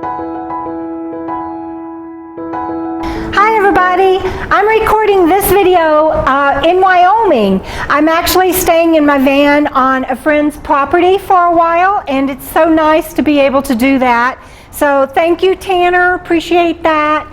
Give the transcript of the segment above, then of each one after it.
Hi everybody, I'm recording this video in Wyoming. I'm actually staying in my van on a friend's property for a while, and it's so nice to be able to do that. So thank you, Tanner, appreciate that.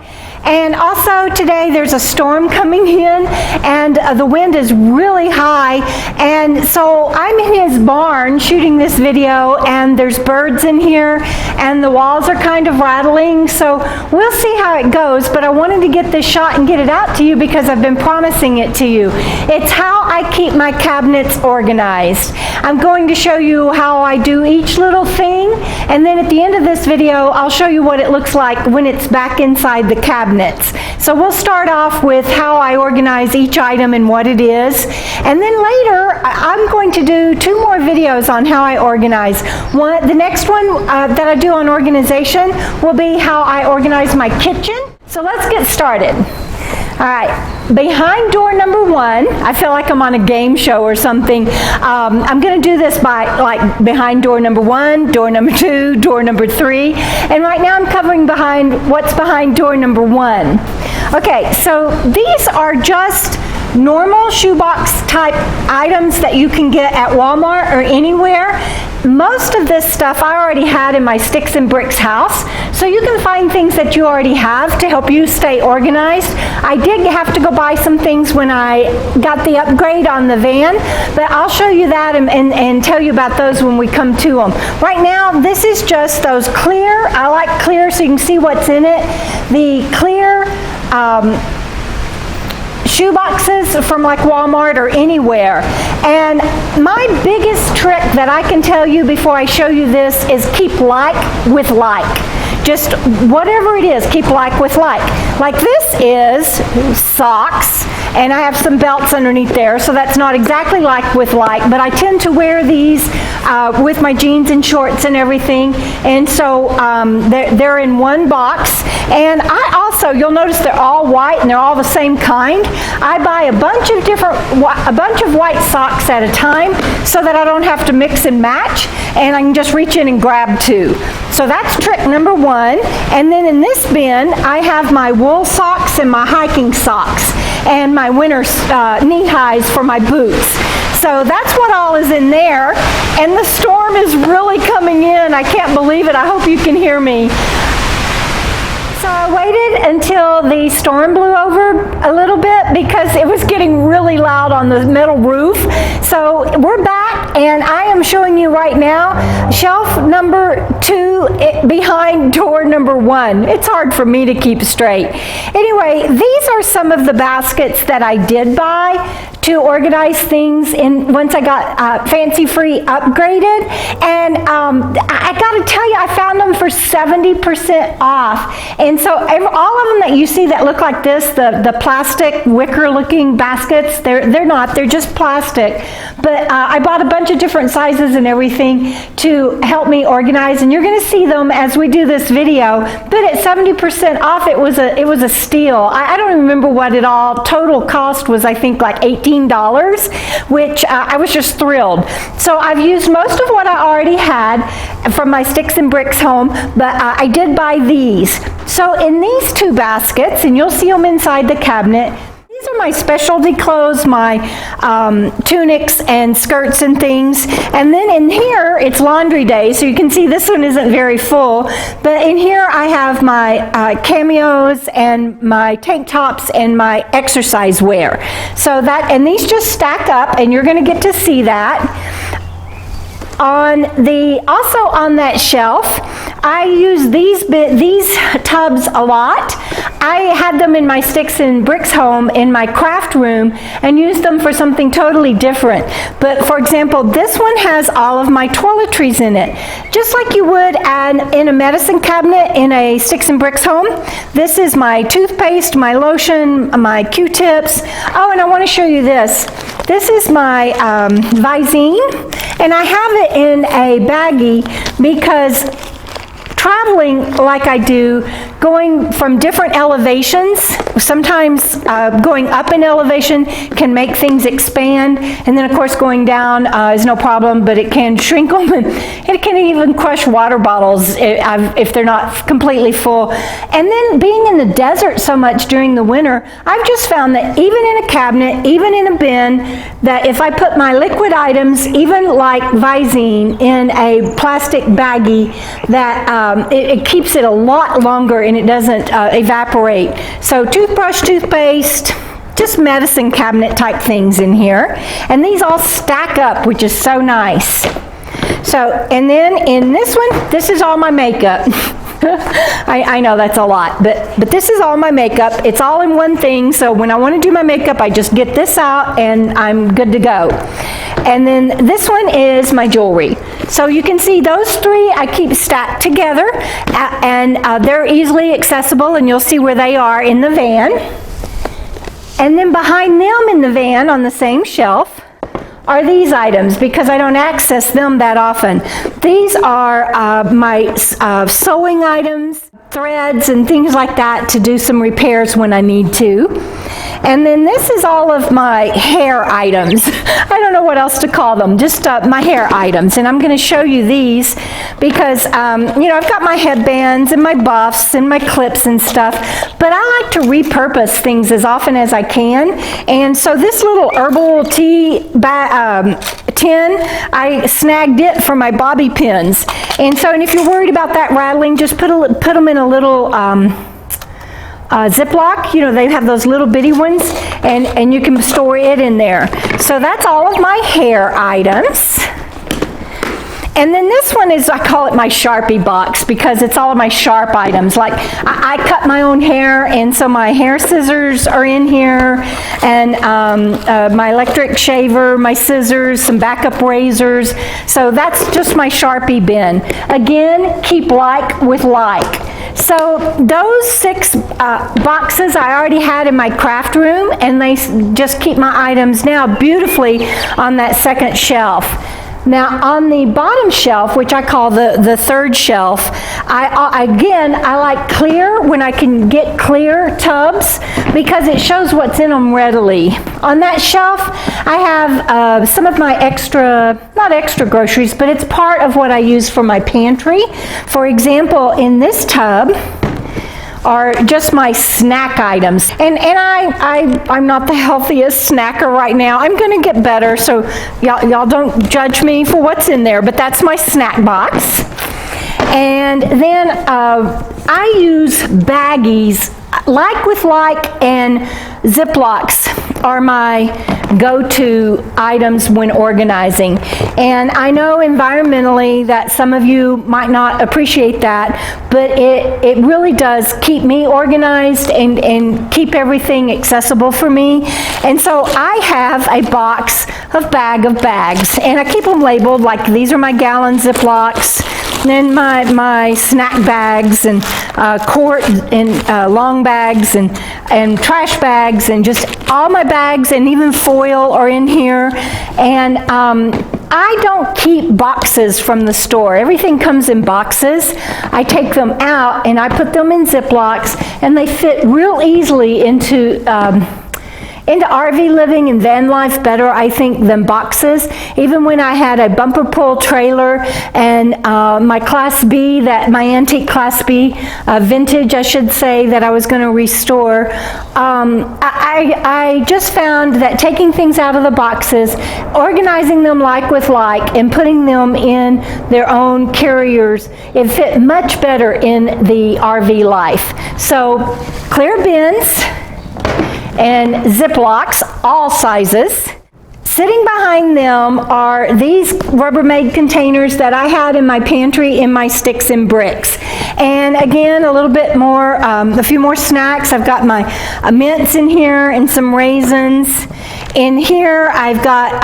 And also today there's a storm coming in, and the wind is really high, and so I'm in his barn shooting this video, and there's birds in here and the walls are kind of rattling, so we'll see how it goes. But I wanted to get this shot and get it out to you because I've been promising it to you. It's how I keep my cabinets organized. I'm going to show you how I do each little thing, and then at the end of this video I'll show you what it looks like when it's back inside the cabinets. So we'll start off with how I organize each item and what it is, and then later I'm going to do 2 more videos on how I organize. The next one that I do on organization will be how I organize my kitchen. So let's get started. All right, behind door number 1, I feel like I'm on a game show or something. I'm going to do this by like behind door number 1, door number 2, door number 3, and right now I'm covering behind what's behind door number 1. Okay, so these are just normal shoebox type items that you can get at Walmart or anywhere. Most of this stuff I already had in my Sticks and Bricks house, so you can find things that you already have to help you stay organized. I did have to go buy some things when I got the upgrade on the van, but I'll show you that and tell you about those when we come to them. Right now, this is just those clear, I like clear so you can see what's in it, the clear shoe boxes from like Walmart or anywhere. And my biggest trick that I can tell you before I show you this is keep like with like. Just whatever it is, keep like with like. Like this is socks, and I have some belts underneath there, so that's not exactly like with like, but I tend to wear these with my jeans and shorts and everything, and so they're in one box. And I also, you'll notice they're all white and they're all the same kind. I buy a bunch of white socks at a time so that I don't have to mix and match, and I can just reach in and grab 2. So that's trick number 1. And then in this bin, I have my wool socks and my hiking socks and my winter knee highs for my boots. So that's what all is in there. And the storm is really coming in. I can't believe it. I hope you can hear me. So I waited until the storm blew over a little bit because it was getting really loud on the metal roof. So we're back, and I am showing you right now shelf number 2 behind door number 1. It's hard for me to keep straight. Anyway, these are some of the baskets that I did buy to organize things in once I got Fancy Free upgraded, and I gotta tell you, I found them for 70% off. And so all of them that you see that look like this, the plastic wicker looking baskets, they're not, they're just plastic. But I bought a bunch of different sizes and everything to help me organize, and you're gonna see them as we do this video. But at 70% off, it was a steal. I don't remember what it all total cost was. I think like $18, which I was just thrilled. So I've used most of what I already had from my Sticks and Bricks home, but I did buy these. So in these 2 baskets, and you'll see them inside the cabinet, these are my specialty clothes, my tunics and skirts and things. And then in here, it's laundry day, so you can see this one isn't very full. But in here, I have my cameos and my tank tops and my exercise wear. So that, and these just stack up, and you're going to get to see that. Also on that shelf, I use these tubs a lot. I had them in my Sticks and Bricks home in my craft room and used them for something totally different. But for example, this one has all of my toiletries in it, just like you would in a medicine cabinet in a Sticks and Bricks home. This is my toothpaste, my lotion, my Q-tips. Oh, and I want to show you this. This is my Visine, and I have it in a baggie because traveling like I do going from different elevations. Sometimes going up in elevation can make things expand, and then of course going down is no problem, but it can shrink them, and it can even crush water bottles if they're not completely full. And then being in the desert so much during the winter, I've just found that even in a cabinet, even in a bin, that if I put my liquid items, even like Visine, in a plastic baggie, that it keeps it a lot longer and it doesn't evaporate. So toothbrush, toothpaste, just medicine cabinet type things in here. And these all stack up, which is so nice. So, and then in this one, this is all my makeup. I know that's a lot, but this is all my makeup. It's all in one thing, so when I want to do my makeup, I just get this out and I'm good to go. And then this one is my jewelry. So you can see those three I keep stacked together, and they're easily accessible, and you'll see where they are in the van. And then behind them in the van on the same shelf are these items, because I don't access them that often. These are my sewing items, threads and things like that to do some repairs when I need to. And then this is all of my hair items. I don't know what else to call them, just my hair items. And I'm going to show you these because, you know, I've got my headbands and my buffs and my clips and stuff, but I like to repurpose things as often as I can. And so this little herbal tea tin, I snagged it for my bobby pins. And so, and if you're worried about that rattling, just put them in a little Ziploc. You know, they have those little bitty ones, and you can store it in there. So that's all of my hair items. And then this one is, I call it my Sharpie box, because it's all of my sharp items. Like, I cut my own hair, and so my hair scissors are in here, and my electric shaver, my scissors, some backup razors. So that's just my Sharpie bin. Again, keep like with like. So those 6 boxes I already had in my craft room, and they just keep my items now beautifully on that second shelf. Now on the bottom shelf, which I call the third shelf, I like clear, when I can get clear tubs, because it shows what's in them readily. On that shelf, I have some of my not extra groceries, but it's part of what I use for my pantry. For example, in this tub are just my snack items. And I'm not the healthiest snacker right now. I'm going to get better, so y'all don't judge me for what's in there, but that's my snack box. And then I use baggies, like with like, and Ziplocs are my go-to items when organizing. And I know environmentally that some of you might not appreciate that, but it really does keep me organized and keep everything accessible for me. And so I have a box of bags, and I keep them labeled, like these are my gallon Ziplocs, and then my snack bags, and quart and long bags, and trash bags, and just all my bags, and even foil are in here. And I don't keep boxes from the store. Everything comes in boxes. I take them out and I put them in Ziplocs, and they fit real easily into RV living and van life better, I think, than boxes. Even when I had a bumper pull trailer and my Class B, my antique Class B, vintage, I should say, that I was going to restore, I just found that taking things out of the boxes, organizing them like with like, and putting them in their own carriers, it fit much better in the RV life. So, clear bins and Ziplocs, all sizes. Sitting behind them are these Rubbermaid containers that I had in my pantry in my sticks and bricks. And again, a little bit more, a few more snacks. I've got my mints in here and some raisins. In here, I've got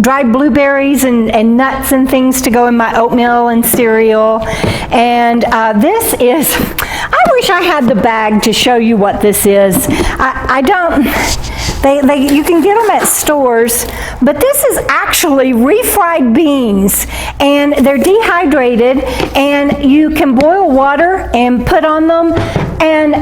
dried blueberries and nuts and things to go in my oatmeal and cereal. And this is, I wish I had the bag to show you what this is. I don't, You can get them at stores, but this is actually refried beans, and they're dehydrated, and you can boil water and put on them, and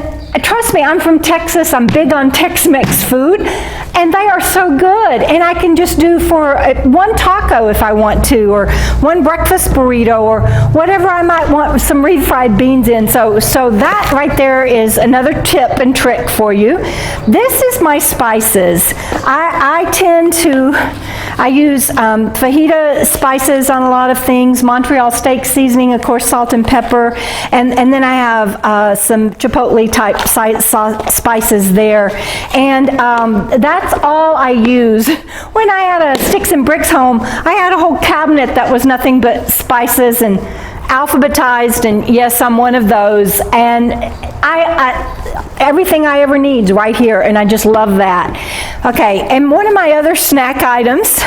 trust me, I'm from Texas. I'm big on Tex-Mex food, and they are so good. And I can just do for one taco if I want to, or one breakfast burrito, or whatever I might want some refried beans in. So that right there is another tip and trick for you. This is my spices. I use fajita spices on a lot of things, Montreal steak seasoning, of course, salt and pepper, and then I have some chipotle type spices there, and that's all I use. When I had a Sticks and Bricks home, I had a whole cabinet that was nothing but spices and alphabetized, and yes, I'm one of those, and everything I ever need is right here, and I just love that. Okay, and one of my other snack items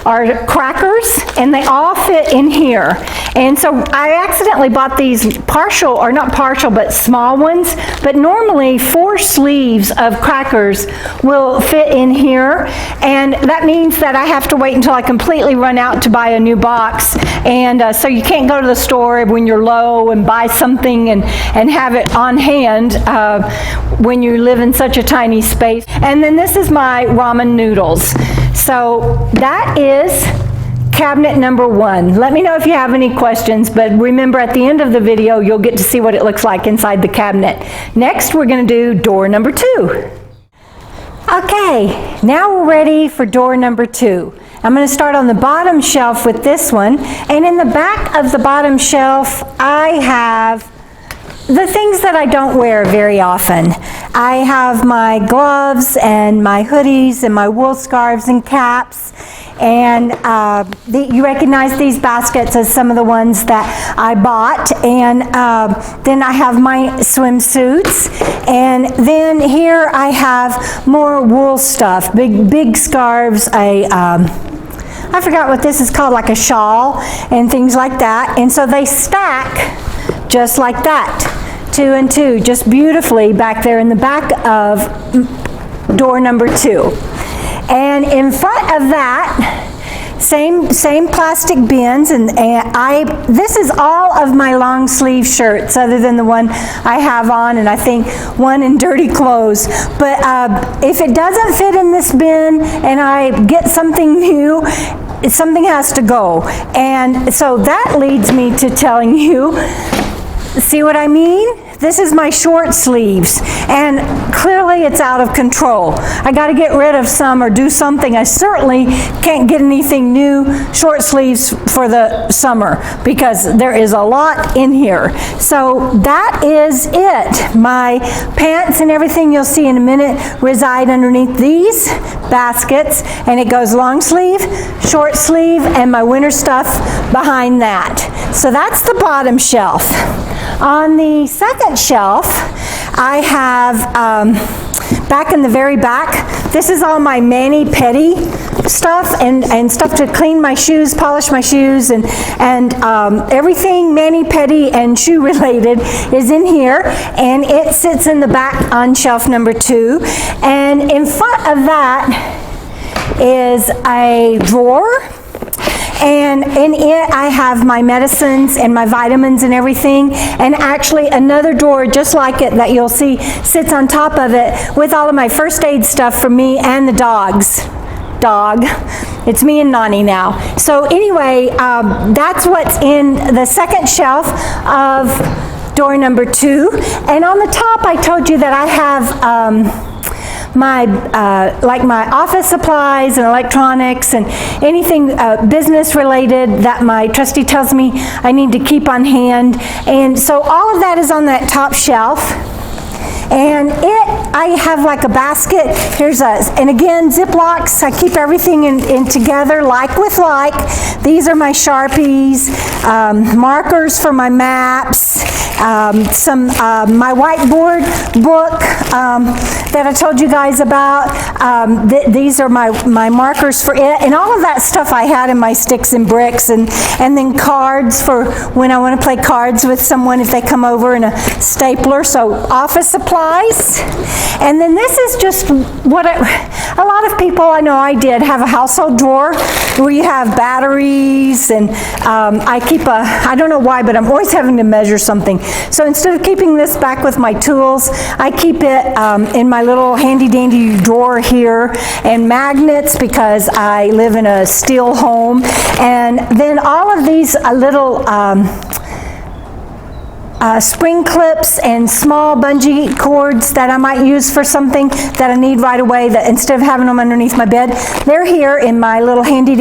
are crackers, and they all fit in here. And so I accidentally bought these partial, or not partial, but small ones, but normally 4 sleeves of crackers will fit in here, and that means that I have to wait until I completely run out to buy a new box, and so you can't go to the store when you're low and buy something and have it on hand when you live in such a tiny space. And then this is my ramen noodles. So that is cabinet number 1. Let me know if you have any questions, but remember at the end of the video you'll get to see what it looks like inside the cabinet. Next we're going to do door number 2. Okay, now we're ready for door number 2. I'm going to start on the bottom shelf with this one, and in the back of the bottom shelf I have the things that I don't wear very often. I have my gloves and my hoodies and my wool scarves and caps, and you recognize these baskets as some of the ones that I bought, and then I have my swimsuits, and then here I have more wool stuff, big scarves, I forgot what this is called, like a shawl and things like that, and so they stack just like that, 2 and 2, just beautifully back there in the back of door number 2. And in front of that, same plastic bins, and this is all of my long sleeve shirts other than the one I have on, and I think one in dirty clothes. But if it doesn't fit in this bin and I get something new, something has to go. And so that leads me to telling you, see what I mean? This is my short sleeves, and clearly it's out of control. I got to get rid of some or do something. I certainly can't get anything new short sleeves for the summer because there is a lot in here. So that is it. My pants and everything you'll see in a minute reside underneath these baskets, and it goes long sleeve, short sleeve, and my winter stuff behind that. So that's the bottom shelf. On the second shelf, I have, back in the very back, this is all my mani-pedi stuff and stuff to clean my shoes, polish my shoes, and everything mani-pedi and shoe related is in here, and it sits in the back on shelf number 2. And in front of that is a drawer, and in it I have my medicines and my vitamins and everything, and actually another drawer just like it that you'll see sits on top of it with all of my first aid stuff for me and the dog. It's me and Nani now. So anyway, that's what's in the second shelf of door number 2. And on the top I told you that I have my office supplies and electronics and anything business related that my trustee tells me I need to keep on hand. And so all of that is on that top shelf. And I have like a basket. And again, Ziplocs. I keep everything in together, like with like. These are my Sharpies, markers for my maps, my whiteboard book that I told you guys about. These are my markers for it, and all of that stuff I had in my sticks and bricks, and then cards for when I want to play cards with someone if they come over, and a stapler, so office supplies. And then this is just what a lot of people, I know I did, have a household drawer where you have batteries, and I keep I don't know why, but I'm always having to measure something. So instead of keeping this back with my tools, I keep it in my little handy dandy drawer here, and magnets because I live in a steel home. And then all of these little spring clips and small bungee cords that I might use for something that I need right away, that instead of having them underneath my bed, they're here in my little handy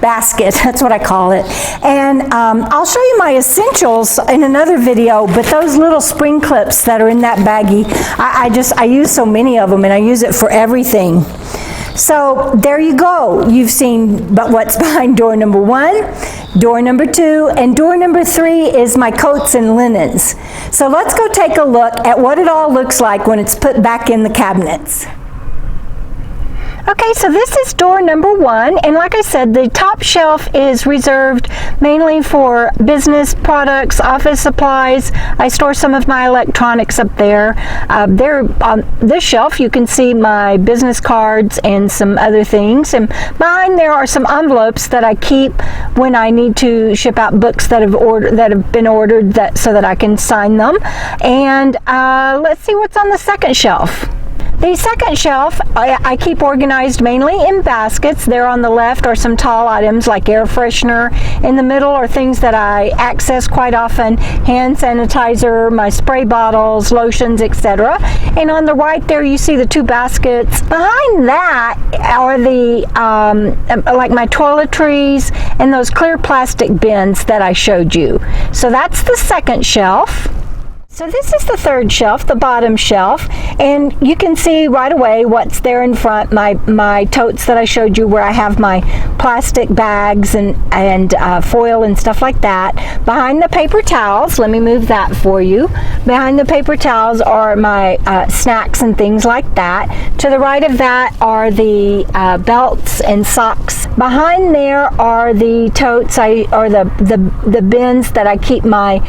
basket. That's what I call it. And I'll show you my essentials in another video, but those little spring clips that are in that baggie, I use so many of them, and I use it for everything. So there you go. You've seen what's behind door number 1, door number 2, and door number 3 is my coats and linens. So let's go take a look at what it all looks like when it's put back in the cabinets. Okay, so this is door number 1, and like I said, the top shelf is reserved mainly for business products, office supplies. I store some of my electronics up there. There on this shelf you can see my business cards and some other things, and behind there are some envelopes that I keep when I need to ship out books that have been ordered, so that I can sign them. And let's see what's on the second shelf. The second shelf I keep organized mainly in baskets. There on the left are some tall items like air freshener. In the middle are things that I access quite often: hand sanitizer, my spray bottles, lotions, etc. And on the right there you see the 2 baskets. Behind that are the like my toiletries and those clear plastic bins that I showed you. So that's the second shelf. So this is the third shelf, the bottom shelf, and you can see right away what's there in front, my totes that I showed you, where I have my plastic bags and foil and stuff like that. Behind the paper towels, let me move that for you. Behind the paper towels are my snacks and things like that. To the right of that are the belts and socks. Behind there are the totes, or the bins that I keep my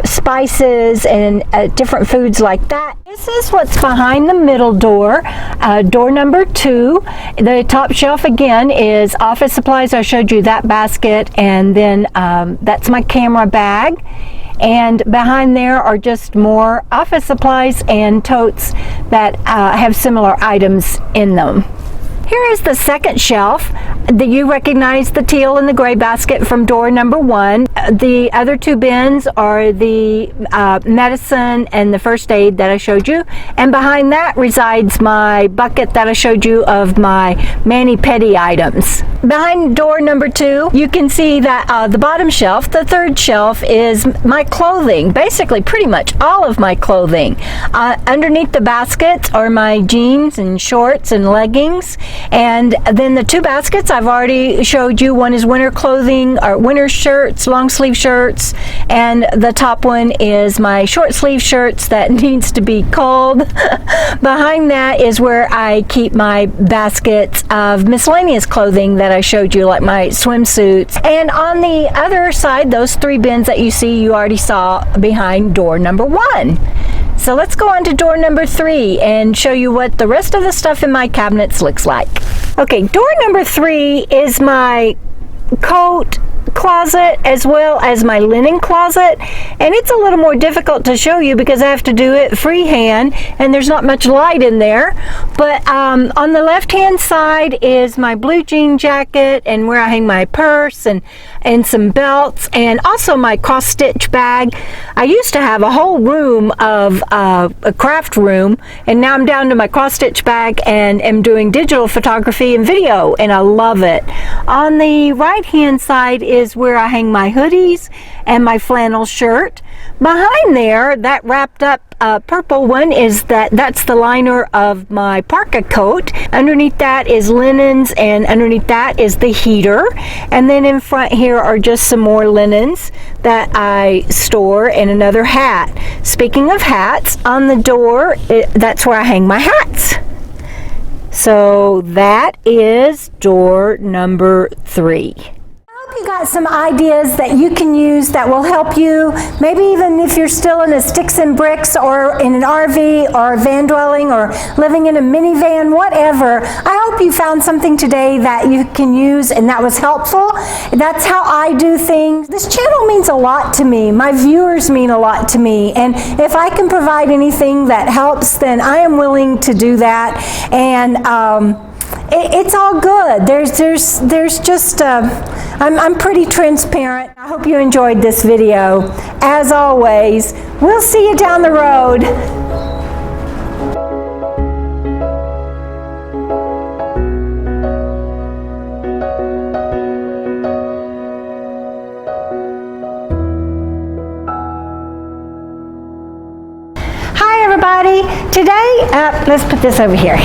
spices and different foods like that. This is what's behind the middle door, door number 2. The top shelf again is office supplies. I showed you that basket, and then that's my camera bag. And behind there are just more office supplies and totes that have similar items in them. Here is the second shelf. You recognize the teal and the gray basket from door number 1. The other 2 bins are the medicine and the first aid that I showed you. And behind that resides my bucket that I showed you of my mani-pedi items. Behind door number 2, you can see that the bottom shelf, the third shelf, is my clothing. Basically, pretty much all of my clothing. Underneath the baskets are my jeans and shorts and leggings. And then the 2 baskets I've already showed you. One is winter clothing, or winter shirts, long sleeve shirts, and the top one is my short sleeve shirts that needs to be cold. Behind that is where I keep my baskets of miscellaneous clothing that I showed you, like my swimsuits. And on the other side, those 3 bins that you see, you already saw behind door number 1. So let's go on to door number 3 and show you what the rest of the stuff in my cabinets looks like. Okay, door number 3 is my coat closet as well as my linen closet, and it's a little more difficult to show you because I have to do it freehand and there's not much light in there. But on the left hand side is my blue jean jacket, and where I hang my purse and some belts, and also my cross stitch bag. I used to have a whole room of a craft room, and now I'm down to my cross stitch bag and am doing digital photography and video, and I love it. On the right hand side is where I hang my hoodies and my flannel shirt. Behind there, that wrapped up purple one, that's the liner of my parka coat. Underneath that is linens, and underneath that is the heater. And then in front here are just some more linens. that I store in another hat. Speaking of hats, on the door, that's where I hang my hats. So that is door number 3. I hope you got some ideas that you can use that will help you, maybe even if you're still in a sticks and bricks or in an RV or a van dwelling or living in a minivan, whatever. I hope you found something today that you can use and that was helpful. That's how I do things. This channel means a lot to me. My viewers mean a lot to me, and if I can provide anything that helps, then I am willing to do that. And it's all good. There's just I'm pretty transparent. I hope you enjoyed this video. As always, we'll see you down the road. Hi everybody. Today, let's put this over here.